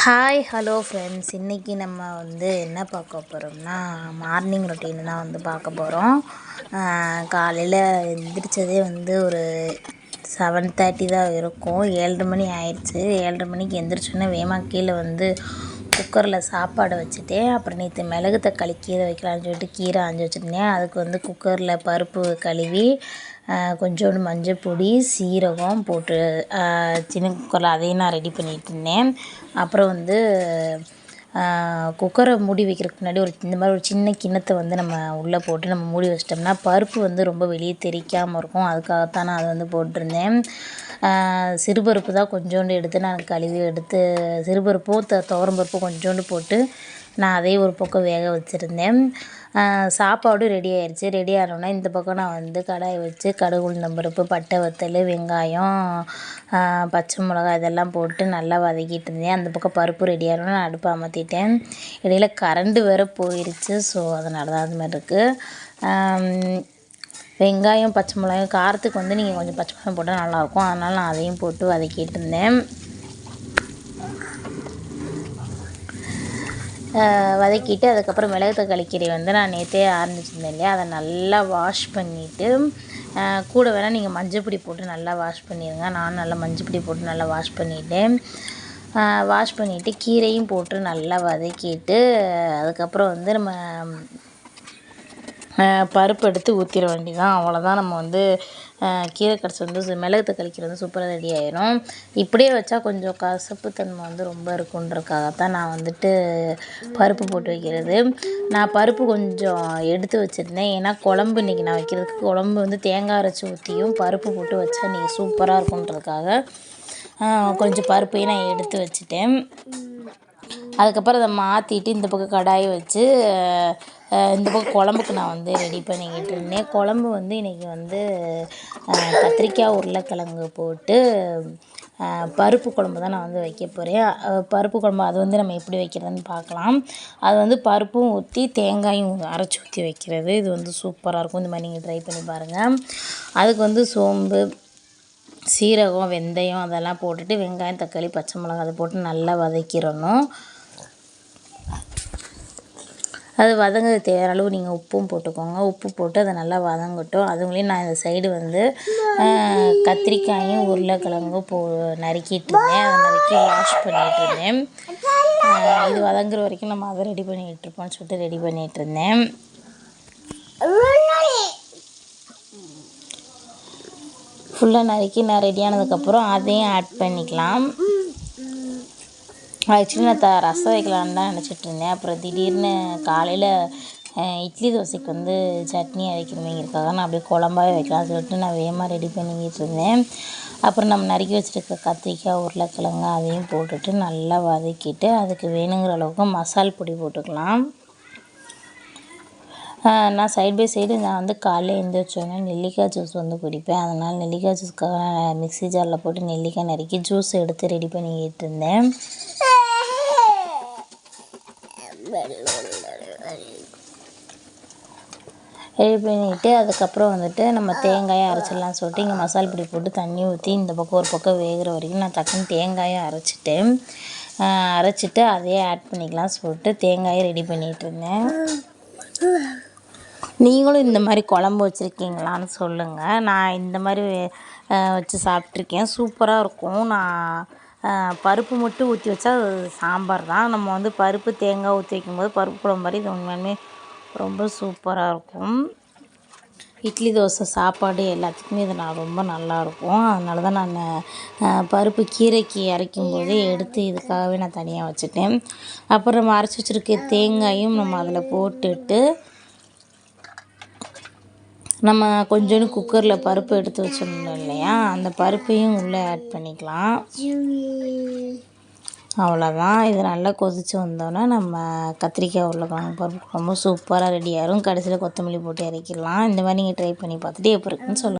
Hi hello friends, இன்றைக்கி நம்ம என்ன பார்க்க போகிறோம்னா மார்னிங் ரொட்டீன் தான் பார்க்க போகிறோம். காலையில் எந்திரிச்சதே ஒரு 7:30 தான் இருக்கும். 7:30 மணி ஆயிடுச்சு. 7:30 மணிக்கு எந்திரிச்சோன்னே வேகமாக கீழே குக்கரில் சாப்பாடை வச்சுட்டேன். அப்புறம் நேற்று மிளகு தக்காளி கீரை வைக்கலான்னு சொல்லிட்டு கீரை ஆஞ்சு வச்சுருந்தேன். அதுக்கு குக்கரில் பருப்பு கழுவி கொஞ்சோண்டு மஞ்சள் பொடி சீரகம் போட்டு சின்ன குக்கரில் அதையும் நான் ரெடி பண்ணிகிட்டு இருந்தேன். அப்புறம் குக்கரை மூடி வைக்கிறதுக்கு முன்னாடி இந்த மாதிரி ஒரு சின்ன கிண்ணத்தை நம்ம உள்ளே போட்டு நம்ம மூடி வச்சிட்டோம்னா பருப்பு ரொம்ப வெளியே தெறிக்காமல் இருக்கும். அதுக்காகத்தான் நான் அதை போட்டிருந்தேன். சிறுபருப்பு தான் கொஞ்சோண்டு எடுத்து நான் கழுவி எடுத்து சிறுபருப்பும் துவரம்பருப்பும் கொஞ்சோண்டு போட்டு நான் அதே ஒரு பக்கம் வேக வச்சுருந்தேன். சாப்பாடும் ரெடி ஆயிடுச்சு. ரெடி ஆனோடனே இந்த பக்கம் நான் கடாயை வச்சு கடுகு உளுந்தம்பருப்பு பட்டை வத்தல் வெங்காயம் பச்சை மிளகாய் இதெல்லாம் போட்டு நல்லா வதக்கிட்டு இருந்தேன். அந்த பக்கம் பருப்பு ரெடி ஆனோடனே நான் அடுப்பை அமர்த்திட்டேன். இடையில கரண்டு வேறு போயிடுச்சு. ஸோ அதனால தான் அது மாதிரி இருக்குது. வெங்காயம் பச்சை மிளகாயும் காரத்துக்கு நீங்கள் கொஞ்சம் பச்சை மிளகாய் போட்டால் நல்லாயிருக்கும். அதனால் நான் அதையும் போட்டு வதக்கிட்டு இருந்தேன். வதக்கிட்டு அதுக்கப்புறம் மிளகு தக்காளி கீரை நான் நேற்றே ஆரம்பிச்சிருந்தேன் இல்லையா, அதை நல்லா வாஷ் பண்ணிவிட்டு கூட வேணால் நீங்கள் மஞ்சள் பொடி போட்டு நல்லா வாஷ் பண்ணிடுங்க. நானும் நல்லா மஞ்சள் பொடி போட்டு நல்லா வாஷ் பண்ணிவிட்டேன். வாஷ் பண்ணிவிட்டு கீரையும் போட்டு நல்லா வதக்கிட்டு அதுக்கப்புறம் நம்ம பருப்பு எடுத்து ஊற்றிட வேண்டியதான். அவ்வளோதான். நம்ம கீரை கடைசி மிளகு தக்காளி கீரை சூப்பராக ரெடி ஆயிடும். இப்படியே வச்சா கொஞ்சம் கசப்புத்தன்மை ரொம்ப இருக்குன்றக்காகத்தான் நான் பருப்பு போட்டு வைக்கிறது. நான் பருப்பு கொஞ்சம் எடுத்து வச்சுருந்தேன். ஏன்னா குழம்பு இன்றைக்கி நான் வைக்கிறதுக்கு குழம்பு தேங்காய் அரைச்சி ஊற்றியும் பருப்பு போட்டு வச்சா இன்றைக்கி சூப்பராக இருக்குன்றதுக்காக கொஞ்சம் பருப்பையும் நான் எடுத்து வச்சுட்டேன். அதுக்கப்புறம் அதை மாற்றிட்டு இந்த பக்கம் கடாயை வச்சு இந்த பக்கம் குழம்புக்கு நான் ரெடி பண்ணிக்கிட்டு இருந்தேன். குழம்பு இன்றைக்கி கத்திரிக்காய் உருளைக்கிழங்கு போட்டு பருப்பு குழம்பு தான் நான் வைக்க போகிறேன். பருப்பு குழம்பு அது நம்ம எப்படி வைக்கிறதுன்னு பார்க்கலாம். அது பருப்பும் ஊற்றி தேங்காயும் அரைச்சி ஊற்றி வைக்கிறது. இது சூப்பராக இருக்கும். இந்த மாதிரி நீங்கள் ட்ரை பண்ணி பாருங்கள். அதுக்கு சோம்பு சீரகம் வெந்தயம் அதெல்லாம் போட்டுட்டு வெங்காயம் தக்காளி பச்சை மிளகாய் அதை போட்டு நல்லா வதக்கிடணும். அது வதங்க தேவையான அளவு நீங்கள் உப்பும் போட்டுக்கோங்க. உப்பு போட்டு அதை நல்லா வதங்கட்டும். அதுங்களையும் நான் இந்த சைடு கத்திரிக்காயும் உருளைக்கிழங்கும் நறுக்கிட்டு இருந்தேன். அதை நறுக்கி வாஷ் பண்ணிகிட்டு இருந்தேன். இது வதங்குற வரைக்கும் நம்ம அதை ரெடி பண்ணிகிட்டு இருப்போம்னு சொல்லிட்டு ரெடி பண்ணிகிட்டு இருந்தேன். ஃபுல்லாக நறுக்கி நான் ரெடியானதுக்கப்புறம் அதையும் ஆட் பண்ணிக்கலாம். ஆக்சுவலி நான் ரசம் வைக்கலான்னு தான் நினச்சிட்டு இருந்தேன். அப்புறம் திடீர்னு காலையில் இட்லி தோசைக்கு சட்னி அரைக்கணுமேங்கிறதுக்காக நான் அப்படியே குழம்பாவே வைக்கலாம்னு சொல்லிட்டு நான் வேகமாக ரெடி பண்ணிக்கிட்டு இருந்தேன். அப்புறம் நம்ம நறுக்கி வச்சுருக்க கத்திரிக்காய் உருளைக்கிழங்கு அதையும் போட்டுட்டு நல்லா வதக்கிட்டு அதுக்கு வேணுங்கிற அளவுக்கு மசால் பொடி போட்டுக்கலாம். நான் சைட் பை சைடு நான் காலையில் எழுந்திரிச்சோன்னே நெல்லிக்காய் ஜூஸ் குடிப்பேன். அதனால் நெல்லிக்காய் ஜூஸ்க்காக நான் மிக்ஸி ஜாரில் போட்டு நெல்லிக்காய் நறுக்கி ஜூஸ் எடுத்து ரெடி பண்ணிக்கிட்டு இருந்தேன். ரெடி பண்ணிவிட்டு அதுக்கப்புறம் நம்ம தேங்காயை அரைச்சிடலாம் சொல்லிட்டு இங்கே மசால் பொடி போட்டு தண்ணி ஊற்றி இந்த பக்கம் ஒரு பக்கம் வேகிற வரைக்கும் நான் டக்குன்னு தேங்காயை அரைச்சிட்டு அதையே ஆட் பண்ணிக்கலாம் சொல்லிட்டு தேங்காயை ரெடி பண்ணிகிட்டு இருந்தேன். நீங்களும் இந்த மாதிரி குழம்பு வச்சுருக்கீங்களான்னு சொல்லுங்கள். நான் இந்த மாதிரி வச்சு சாப்பிட்ருக்கேன். சூப்பராக இருக்கும். நான் பருப்பு மட்டும் ஊற்றி வச்சா சாம்பார் தான். நம்ம பருப்பு தேங்காய் ஊற்றி வைக்கும்போது பருப்பு குழம்பு மாதிரி இது உண்மையுமே ரொம்ப சூப்பராக இருக்கும். இட்லி தோசை சாப்பாடு எல்லாத்துக்குமே இது ரொம்ப நல்லாயிருக்கும். அதனால தான் நான் பருப்பு கீரைக்கு அரைக்கும்போது எடுத்து இதுக்காகவே நான் தனியாக வச்சுட்டேன். அப்புறம் நம்ம அரைச்சி வச்சுருக்க தேங்காயும் நம்ம அதில் போட்டுட்டு நம்ம கொஞ்சோண்டு குக்கரில் பருப்பு எடுத்து வச்சுருந்தோம் இல்லையா, அந்த பருப்பையும் உள்ளே ஆட் பண்ணிக்கலாம். அவ்வளோதான். இது நல்லா கொதித்து வந்தோன்னே நம்ம கத்திரிக்காய் உருளைக்கிழங்கு பருப்பு ரொம்ப சூப்பராக ரெடி ஆயிரும். கடைசியில் கொத்தமல்லி போட்டு இறக்கிடலாம். இந்த மாதிரி நீங்கள் ட்ரை பண்ணி பார்த்துட்டு எப்படி இருக்குன்னு சொல்லுங்கள்.